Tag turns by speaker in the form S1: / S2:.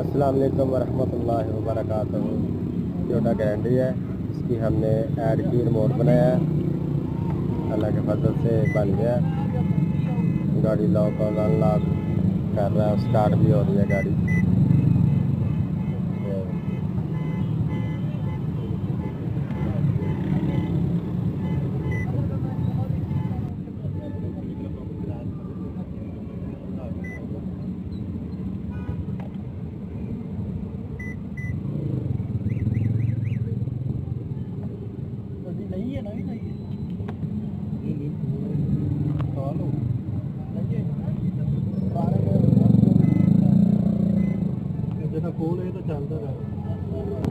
S1: अस्सलाम वालेकुम वरहमतुल्लाहि वबरकातुहू। टोयोटा ग्रैंडी है, इसकी हमने ऐड की रिमोट बनाया है। अल्लाह के फजल से बन गया। गाड़ी लॉक और अनलॉक कर रहा है, स्टार्ट भी हो रही है गाड़ी।
S2: नहीं है नहीं नहीं जैसा कोल है तो चलता है।